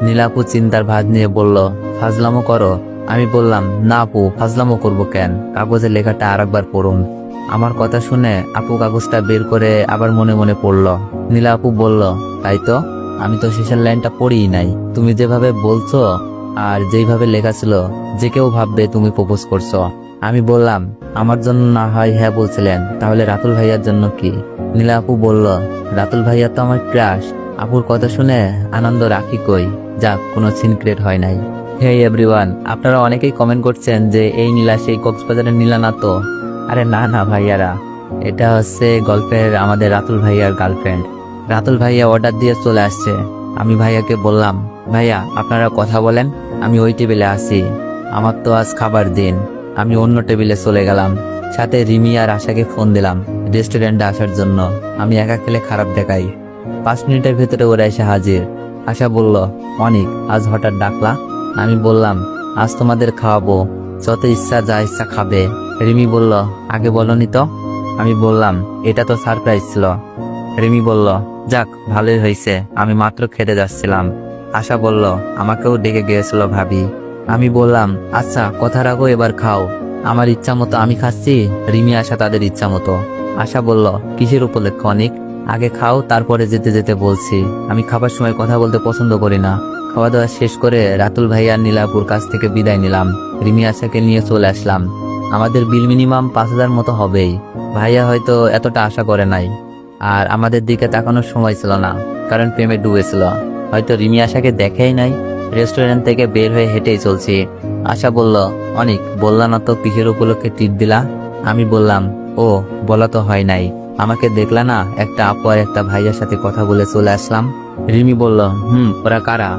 নীলা আপু চিন্তার ভাঁজ নিয়ে বলল, ফাজলামো করো? আমি বললাম, না আপু ফাজলামো করবো কেন, কাগজে লেখাটা আরেকবার পড়ুন। আমার কথা শুনে আপু কাগজটা বের করে আবার মনে মনে পড়ল। নীলা আপু বলল, তাই তো, আমি তো শেষের লাইনটা পড়িই নাই। তুমি যেভাবে বলছো আর যেইভাবে লেখা ছিল, যে কেউ ভাববে তুমি প্রপোজ করছো। আমি বললাম, আমার জন্য না হয় হ্যাঁ বলছিলেন, তাহলে রাতুল ভাইয়ার জন্য কি? নীলা আপু বলল, রাতুল ভাইয়া তো আমার ক্রাশ। আপুর কথা শুনে আনন্দ রাখি কই, যাক কোনো সিন ক্রিয়েট হয় নাই। হে এভরিওয়ান, আপনারা অনেকেই কমেন্ট করছেন যে এই নীলা সেই কক্সবাজারের নীলা না তো? আরে না না ভাইয়ারা, এটা হচ্ছে গল্পের আমাদের রাতুল ভাইয়ার গার্লফ্রেন্ড। রাতুল ভাইয়া অর্ডার দিয়ে চলে আসছে। আমি ভাইয়াকে বললাম, ভাইয়া আপনারা কথা বলেন, আমি ওই টেবিলে আসি, আমার তো আজ খাবার দিন। আমি অন্য টেবিলে চলে গেলাম, সাথে রিমি আর আশাকে ফোন দিলাম রেস্টুরেন্টে আসার জন্য। আমি একা খেলে খারাপ দেখাই। 5 মিনিটের ভেতরে ওরা এসে হাজির। আশা বলল, অনেক আজ হঠাৎ ডাকলা? আমি বললাম, আজ তোমাদের খাওয়াবো, যত ইচ্ছা যা ইচ্ছা খাবে। রিমি বলল, আগে বলনি তো? আমি বললাম, এটা তো সারপ্রাইজ ছিল। রিমি বলল, যাক ভালোই হয়েছে, আমি মাত্র খেতে যাচ্ছিলাম। আশা বলল, আমাকেও ডেকে গিয়েছিল ভাবি। আমি বললাম, আচ্ছা কথা রাখো, এবার খাও। আমার ইচ্ছা মতো আমি খাচ্ছি, রিমি আশা তাদের ইচ্ছা মতো। আশা বলল, কিসের উপলক্ষে অনেক? আগে খাও, তারপরে যেতে যেতে বলছি। আমি খাবার সময় কথা বলতে পছন্দ করি না। খাওয়া দাওয়া শেষ করে রাতুল ভাই আর নীলাপুর কাছ থেকে বিদায় নিলাম। রিমি আশাকে নিয়ে চলে আসলাম। আমাদের বিল মিনিমাম 5,000 মতো হবেই। ভাইয়া হয়তো এতটা আশা করে নাই, আর আমাদের দিকে তাকানোর সময় ছিল না, কারণ প্রেমে ডুবেছিল। হয়তো রিমি আশাকে দেখেই নাই। রেস্টুরেন্ট থেকে বের হয়ে হেঁটেই চলছি। আশা বলল, অনেক বললা না তো কিসের উপলক্ষে ট্রিট দিলা? আমি বললাম, ও বলা তো হয় নাই, আমাকে দেখলা না একটা আপু আর একটা ভাইয়ার সাথে কথা বলে চলে আসলাম। রিমি বলল, ওরা কারা?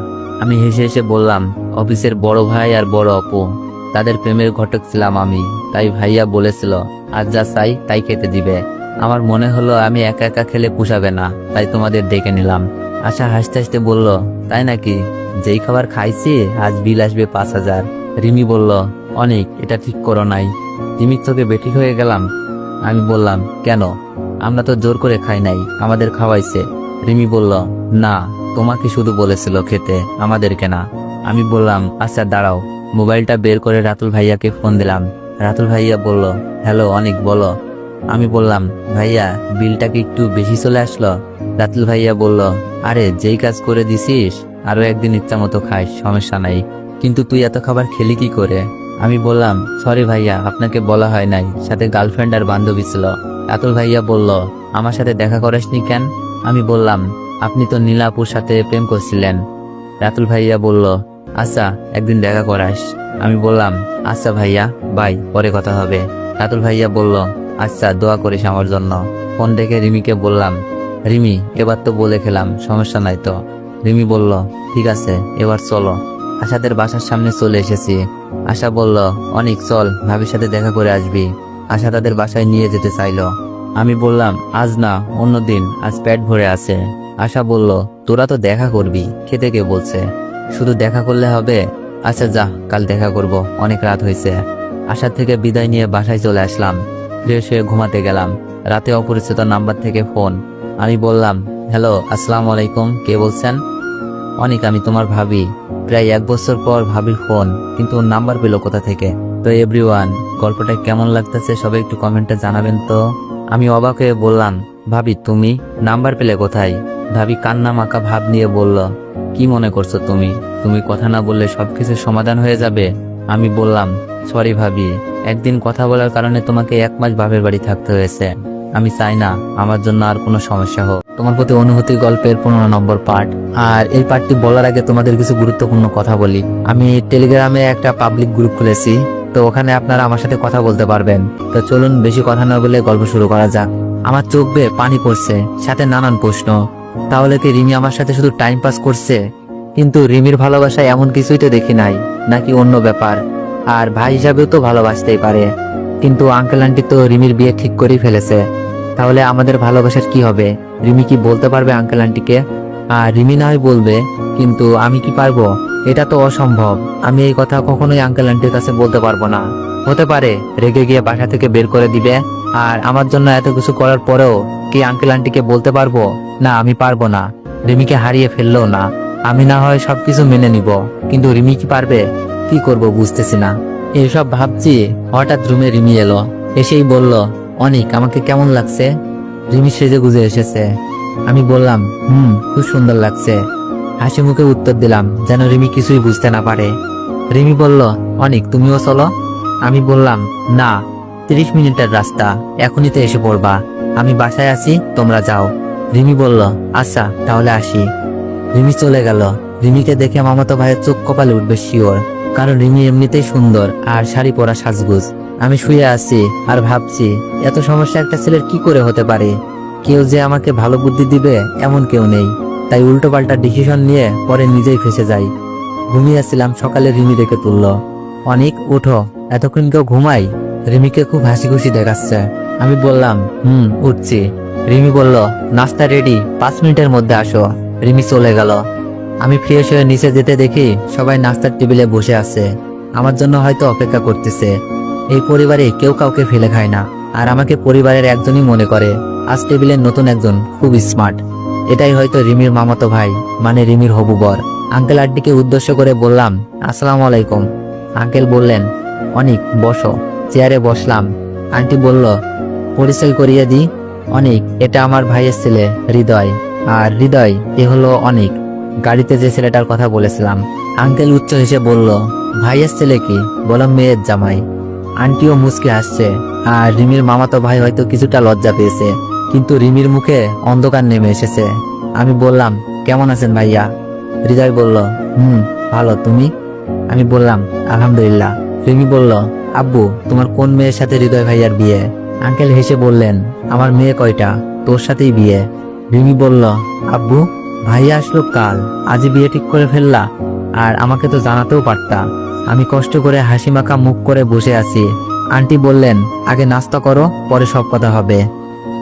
আমি হেসে হেসে বললাম, অফিসের বড় ভাই আর বড় আপু, তাদের প্রেমের ঘটক ছিলাম আমি। তাই ভাইয়া বলেছিল আজ যা চাই তাই খেতে দিবে। আমার মনে হলো আমি একা একা খেলে পুষাবে না, তাই তোমাদের ডেকে নিলাম। আশা হাসতে হাসতে বলল, তাই নাকি? যেই খাবার খাইছি আজ বিল আসবে 5,000। রিমি বলল, অনেক এটা ঠিক করো নাই। রিমির চোখে বেঠিক হয়ে গেলাম। আমি বললাম, কেন? আমরা তো জোর করে খাই নাই, আমাদের খাওয়াইছে। রিমি বলল, না তোমাকে শুধু বলেছিল খেতে, আমাদেরকে না। আমি বললাম, আচ্ছা দাঁড়াও। মোবাইলটা বের করে রাতুল ভাইয়াকে ফোন দিলাম। রাতুল ভাইয়া বলল, হ্যালো অনেক, বলো। আমি বললাম, ভাইয়া বিলটা কি একটু বেশি চলে আসলো? রাতুল ভাইয়া বলল, আরে যেই কাজ করে দিছিস আরো একদিন ইচ্ছা মতো খাইস, সমস্যা নাই, কিন্তু তুই এত খাবার খেলি কি করে? আমি বললাম, সরি ভাইয়া আপনাকে বলা হয় নাই, সাথে গার্লফ্রেন্ড আর বান্ধবী ছিল। রাতুল ভাইয়া বলল, আমার সাথে দেখা করাসনি কেন? আমি বললাম, আপনি তো নীলাপুর সাথে প্রেম করছিলেন। রাতুল ভাইয়া বলল, আচ্ছা একদিন দেখা করাস। আমি বললাম, আচ্ছা ভাইয়া বাই, পরে কথা হবে। রাতুল ভাইয়া বলল, আচ্ছা দোয়া করিস আমার জন্য। ফোন ডেকে রিমিকে বললাম, রিমি এবার তো বলে খেলাম, সমস্যা নাই তো? রিমি বলল, ঠিক আছে এবার চলো। আশাদের বাসার সামনে চলে এসেছি। আশা বলল, অনেক চল, ভাবির সাথে দেখা করে আসবি। আশা তাদের বাসায় নিয়ে যেতে চাইলো। আমি বললাম, আজ না অন্যদিন, আজ পেট ভরে আছে। আশা বলল, তোরা তো দেখা করবি, খেতে কে বলছে? শুধু দেখা করলে হবে? আচ্ছা যা, কাল দেখা করব, অনেক রাত হয়েছে। আশা থেকে বিদায় নিয়ে বাসায় চলে আসলাম। ফ্রেশ হয়ে ঘুমাতে গেলাম। রাতে অপরিচিত নাম্বার থেকে ফোন। আমি বললাম, হ্যালো আসসালামু আলাইকুম, কে বলছেন? অনেক, আমি তোমার ভাবি। প্রায় 1 বছর পর ভাবির ফোন, কিন্তু ওর নাম্বার পেলো কোথা থেকে? তো এভরিওয়ান, গল্পটা কেমন লাগতেছে সবাই একটু কমেন্টে জানাবেন তো। আমি অবাক হয়ে বললাম, ভাবি তুমি নাম্বার পেলে কোথায়? ভাবি কান্না মাখা ভাব নিয়ে বলল, কি মনে করছো তুমি? তুমি কথা না বললে সবকিছুর সমাধান হয়ে যাবে? আমি বললাম, সরি ভাবি, একদিন কথা বলার কারণে তোমাকে 1 মাস বাপের বাড়ি থাকতে হয়েছে। আমি চাই না আমার জন্য আর কোনো সমস্যা হোক। তোমার প্রতি অনুভূতি গল্পের 15 নম্বর পার্ট। আর এই পার্টটি বলার আগে তোমাদের কিছু গুরুত্বপূর্ণ কথা বলি। আমি টেলিগ্রামে একটা পাবলিক গ্রুপ খুলেছি, তো ওখানে আপনারা আমার সাথে কথা বলতে পারবেন। তো চলুন বেশি কথা না বলে গল্প শুরু করা যাক। আমার চোখ বেয়ে পানি পড়ছে, সাথে নানান প্রশ্ন। তাহলে কি রিমি আমার সাথে শুধু টাইম পাস করছে? কিন্তু রিমির ভালোবাসায় এমন কিছুই তো দেখি নাই, নাকি অন্য ব্যাপার? আর ভাই হিসাবেও তো ভালোবাসতেই পারে, কিন্তু আঙ্কেল আন্টি তো রিমির বিয়ে ঠিক করেই ফেলেছে। তাহলে আমাদের ভালোবাসার কি হবে? রিমি কি বলতে পারবে আঙ্কেল আন্টিকে? আর রিমি না হয় বলবে, কিন্তু আমি কি পারবো? এটা তো অসম্ভব। আমি এই কথা কখনোই আঙ্কেল আন্টির কাছে বলতে পারবো না। হতে পারে রেগে গিয়ে বাসা থেকে বের করে দিবে। আর আমার জন্য এত কিছু করার পরেও কি আঙ্কেল আন্টিকে বলতে পারবো? না, আমি পারবো না। রিমিকে হারিয়ে ফেললেও না। আমি না হয় সবকিছু মেনে নিব, কিন্তু রিমি কি পারবে? কি করব বুঝতেছি না। এইসব ভাবছি, হঠাৎ রুমে রিমি এলো। এসেই বলল, অনিক, আমাকে কেমন লাগছে? রিমি সেজে গুজে এসেছে। আমি বললাম, খুব সুন্দর লাগছে। হাসি মুখে উত্তর দিলাম, যেন রিমি কিছুই বুঝতে না পারে। রিমি বলল, অনিক, তুমিও চলো। আমি বললাম, না, 30 মিনিটের রাস্তা, এখনই তো এসে পড়বা। আমি বাসায় আছি, তোমরা যাও। রিমি বলল, আচ্ছা তাহলে আসি। রিমি চলে গেল। রিমিকে দেখে মামাতো ভাইয়ের চোখ কপালে উঠবে শিওর, কারণ রিমি এমনিতেই সুন্দর আর শাড়ি পরা সাজগুজ। আমি শুয়ে আছি আর ভাবছি, এত সমস্যা একটা ছেলের কি করে হতে পারে? কেউ যে আমাকে ভালো বুদ্ধি দিবে এমন কেউ নেই। তাই উল্টো পাল্টা ডিসিশন নিয়ে পরে নিজেই ফেসে যাই। ঘুমিয়েছিলাম, সকালে রিমি ডেকে তুলল, অনিক উঠো, এতক্ষণ কেউ ঘুমাই? রিমিকে খুব হাসি খুশি দেখাচ্ছে। আমি বললাম, উঠছি। রিমি বলল, নাস্তা রেডি, 5 মিনিটের মধ্যে আসো। রিমি চলে গেল। আমি ফ্রেশ হয়ে নিচে যেতে দেখি সবাই নাস্তার টেবিলে বসে আছে। আমার জন্য হয়তো অপেক্ষা করতেছে। এই পরিবারে কেউ কাউকে ফেলে খায় না, আর আমাকে পরিবারের একজনই মনে করে। আজ টেবিলের নতুন একজন খুব স্মার্ট। এটাই হয়তো রিমির মামাতো ভাই, মানে রিমির হবু বর। আঙ্কেল আন্টিকে উদ্দেশ্য করে বললাম, আসসালামু আলাইকুম। আঙ্কেল বললেন, অনিক বসো। চেয়ারে বসলাম। আন্টি বলল, পরিচয় করিয়ে দিই, অনিক, এটা আমার ভাইয়ের ছেলে হৃদয়। আর হৃদয়, এ হলো অনিক, গাড়িতে যে ছেলেটার কথা বলেছিলাম। আঙ্কেল উচ্চ হেসে বলল, ভাইয়ের ছেলে কি? বললাম, মেয়ের জামাই। আন্টিও মুচকে হাসছে। আর রিমির মামাতো ভাই হয়তো কিছুটা লজ্জা পেয়েছে, কিন্তু রিমির মুখে অন্ধকার নেমে এসেছে। আমি বললাম, কেমন আছেন ভাইয়া? হৃদয় বলল, ভালো, তুমি? আমি বললাম, আলহামদুলিল্লাহ। রিমি বলল, আব্বু, তোমার কোন মেয়ের সাথে হৃদয় ভাইয়ার বিয়ে? আঙ্কেল হেসে বললেন, আমার মেয়ে কয়টা, তোর সাথেই বিয়ে। রিমি বলল, আব্বু, ভাইয়া আসলো কাল, আজই বিয়ে ঠিক করে ফেললা? আর আমাকে তো জানাতেও পারতা। আমি কষ্ট করে হাসি মাখা মুখ করে বসে আছি। আন্টি বললেন, আগে নাস্তা করো, পরে সব কথা হবে।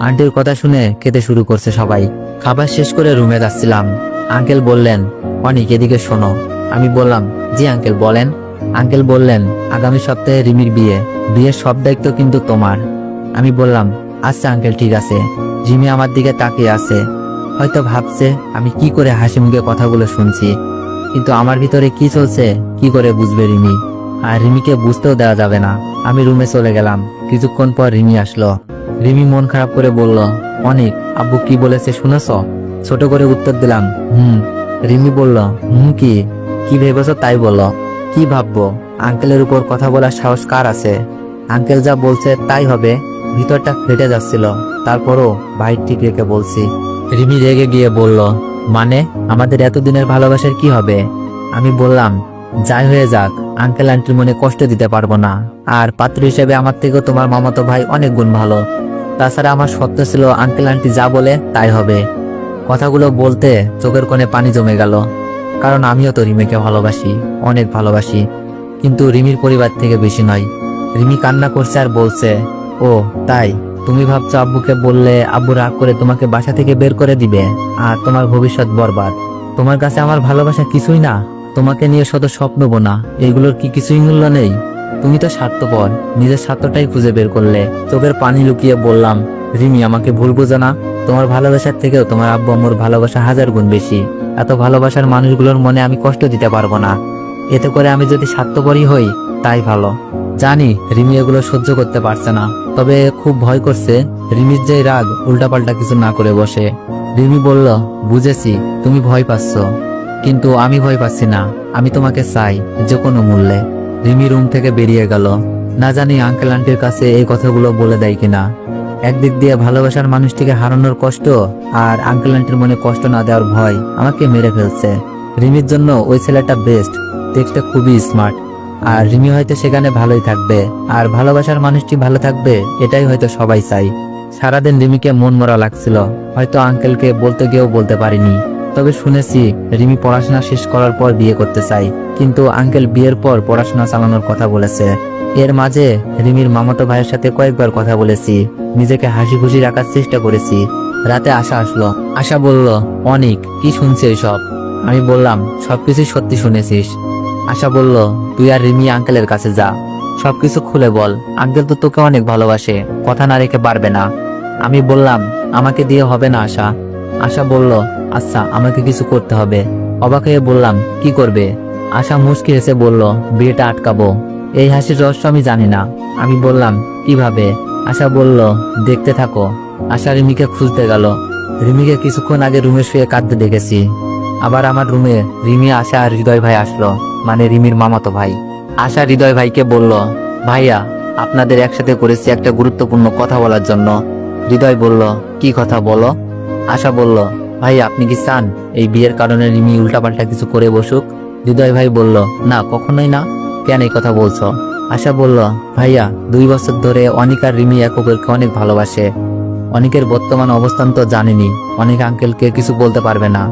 আন্টির কথা শুনে খেতে শুরু করছে সবাই। খাবার শেষ করে রুমে যাচ্ছিলাম। আঙ্কেল বললেন, অনিক, এদিকে শোনো। আমি বললাম, জি আঙ্কেল, বলেন। আঙ্কেল বললেন, আগামী সপ্তাহে রিমির বিয়ে, বিয়ের সব দায়িত্ব কিন্তু তোমার। আমি বললাম, আচ্ছা আঙ্কেল, ঠিক আছে। রিমি আমার দিকে তাকিয়ে আছে, হয়তো ভাবছে আমি কি করে হাসি মুখে কথাগুলো শুনছি। কিন্তু আমার ভিতরে কি চলছে কি করে বুঝবে রিমি? আর রিমিকে বুঝতেও দেওয়া যাবে না। আমি রুমে চলে গেলাম। কিছুক্ষণ পর রিমি আসলো। রিমি মন খারাপ করে বলল, অনিক, আব্বু কি বলেছে শুনেছ? ছোট করে উত্তর দিলাম, রিমি বলল, কি? কি ভেবেছ তাই বলো। কি ভাববো? আঙ্কেলের উপর কথা বলার সাহস কার আছে? আঙ্কেল যা বলছে তাই হবে। ভিতরটা ফেটে যাচ্ছিল, তারপরও বাইর ঠিক রেখে বলছি। রিমি রেগে গিয়ে বলল, মানে আমাদের এতদিনের ভালোবাসার কি হবে? আমি বললাম, যাই হয়ে যাক, আঙ্কেল আন্টির মনে কষ্ট দিতে পারবো না। আর পাত্র হিসেবে আমার থেকেও তোমার মামাতো ভাই অনেক গুণ ভালো। তাছাড়া আমার সত্য ছিল আঙ্কেল আন্টি যা বলে তাই হবে। কথাগুলো বলতে চোখের কোণে পানি জমে গেল, কারণ আমিও তো রিমিকে ভালোবাসি, অনেক ভালোবাসি, কিন্তু রিমির পরিবার থেকে বেশি নয়। রিমি কান্না করছে আর বলছে, ও তাই? তুমি ভাবছো আব্বুকে বললে আব্বু রাগ করে তোমাকে বাসা থেকে বের করে দিবে আর তোমার ভবিষ্যৎ বরবাদ? তোমার কাছে আমার ভালোবাসা কিছুই না? তোমাকে নিয়ে শত স্বপ্ন বোনা, এগুলোর কি কিছুই মূল্য নেই? তুমি তো স্বার্থপর, নিজের স্বার্থটাই খুঁজে বের করলে। চোখের পানি লুকিয়ে বললাম, রিমি, আমাকে ভুল বোঝো না। তোমার ভালোবাসার থেকেও তোমার আব্বু আম্মুর ভালোবাসা 1000 গুণ বেশি। এত ভালোবাসার মানুষগুলোর মনে আমি কষ্ট দিতে পারবো না। এতে করে আমি যদি স্বার্থপরই হই তাই ভালো। জানি রিমি এগুলো সহ্য করতে পারছে না, তবে খুব ভয় করছে রিমির যে রাগ উল্টাপাল্টা কিছু না করে বসে। রিমি বলল, বুঝেছি তুমি ভয় পাচ্ছ, কিন্তু আমি ভয় পাচ্ছি না। আমি তোমাকে চাই যে কোনো মূল্যে। রিমি রুম থেকে বেরিয়ে গেল। না জানি আঙ্কেল আন্টির কাছে এই কথাগুলো বলে দেয় কিনা। একদিক দিয়ে ভালোবাসার মানুষটিকে হারানোর কষ্ট, আর আঙ্কেল আন্টির মনে কষ্ট না দেওয়ার ভয় আমাকে মেরে ফেলছে। রিমির জন্য ওই ছেলেটা বেস্ট, দেখতে খুবই স্মার্ট, আর রিমি হয়তো সেখানে ভালোই থাকবে, আর ভালোবাসার মানুষটি ভালো থাকবে, এটাই হয়তো সবাই চাই। সারাদিন রিমিকে মন মরা লাগছিল, হয়তো আঙ্কেলকে বলতে গিয়েও বলতে পারিনি। তবে শুনেছি রিমি পড়াশোনা শেষ করার পর বিয়ে করতে চাই, কিন্তু আঙ্কেল বিয়ের পর পড়াশোনা চালানোর কথা বলেছে। এর মাঝে রিমির মামাতো ভাইয়ের সাথে কয়েকবার কথা বলেছি, নিজেকে হাসি খুশি রাখার চেষ্টা করেছি। রাতে আশা আসলো। আশা বলল, অনেক কি শুনছে সব? আমি বললাম, সবকিছু সত্যি শুনেছিস। আশা বলল, তুই আর রিমি আঙ্কেলের কাছে যা, সবকিছু খুলে বল, আঙ্কেল তো তোকে অনেক ভালোবাসে, কথা না রেখে পারবে না। আমি বললাম, আমাকে দিয়ে হবে না আশা। আশা বলল, আচ্ছা আমাকে কিছু করতে হবে। অবাক হয়ে বললাম, কি করবে? আশা মুচকি হেসে বলল, বিয়েটা আটকাবো। এই হাসির রহস্য আমি জানি না। আমি বললাম, কিভাবে? আশা বলল, দেখতে থাকো। আশা রিমিকে খুঁজতে গেল। রিমিকে কিছুক্ষণ আগে রুমে শুয়ে কাঁদতে দেখেছি। আবার আমার রুমে রিমি, আশা আর হৃদয় ভাই আসলো, মানে রিমির মামাতো ভাই। আশা হৃদয় ভাইকে বলল, ভাইয়া আপনাদের একসাথে করেছি একটা গুরুত্বপূর্ণ কথা বলার জন্য। হৃদয় বলল, কি কথা বলো? আশা বলল, ভাই আপনি কি চান এই বিয়ের কারণে রিমি উল্টাপাল্টা কিছু করে বসুক? হৃদয় ভাই বলল, না কখনোই না। কেন এই কথা বলছো? আশা বলল, ভাইয়া 2 বছর ধরে অনিক আর রিমি একে অপরকে অনেক ভালোবাসে। অনিকের বর্তমান অবস্থান তো জানেনি, অনেক আঙ্কেলকে কিছু বলতে পারবে না,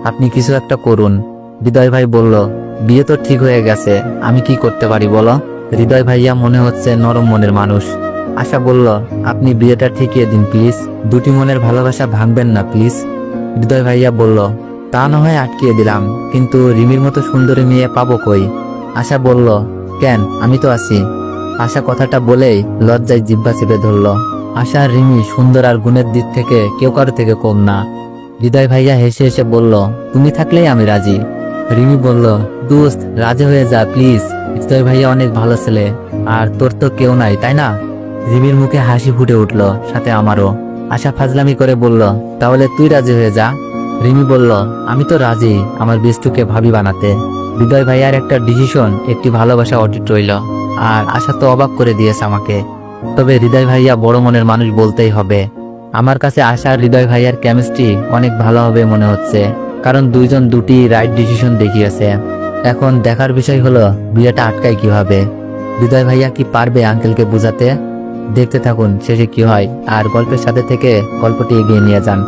আপনি কিছু একটা করুন। হৃদয় ভাই বলল, বিয়ে তো ঠিক হয়ে গেছে, আমি কি করতে পারি বলো? হৃদয় ভাইয়া মনে হচ্ছে নরম মনের মানুষ। আশা বলল, আপনি বিয়েটা ঠিকিয়ে দিন প্লিজ, দুটি মনের ভালোবাসা ভাঙবেন না প্লিজ। হৃদয় ভাইয়া বলল, তা না হয় আটকিয়ে দিলাম, কিন্তু রিমির মতো সুন্দরী মেয়ে পাবো কই? আশা বলল, কেন, আমি তো আছি। আশা কথাটা বলেই লজ্জায় জিহ্বা চেপে ধরল। আশা আর রিমি সুন্দর আর গুণের দিক থেকে কেউ কারো থেকে কম না। হৃদয় ভাইয়া হেসে হেসে বলল, তুমি থাকলেই আমি রাজি। রিমি বলল, দোস্ত রাজি হয়ে যা প্লিজ, হৃদয় ভাইয়া অনেক ভালো ছেলে, আর তোর তো কেউ নাই তাই না? রিমির মুখে হাসি ফুটে উঠল, সাথে আমারও। আশা ফাজলামি করে বলল, তাহলে তুই রাজি হয়ে যা। রিমি বলল, আমি তো রাজি আমার বিষ্টুকে ভাবি বানাতে। হৃদয় ভাইয়ার একটা ডিসিশন, একটি ভালোবাসা অটুট রইল, আর আশা তো অবাক করে দিয়েছে আমাকে। তবে হৃদয় ভাইয়া বড় মনের মানুষ বলতেই হবে। আমার কাছে আশা আর হৃদয় ভাইয়ার কেমিস্ট্রি অনেক ভালো হবে মনে হচ্ছে, কারণ দুইজন দুটি রাইট ডিসিশন দেখিয়েছে। এখন দেখার বিষয় হলো বিয়েটা আটকায় কিভাবে। হৃদয় ভাইয়া কি পারবে আঙ্কেলকে বোঝাতে? দেখতে থাকুন শেষে কি হয়, আর গল্পের সাথে থেকে গল্পটি এগিয়ে নিয়ে যান।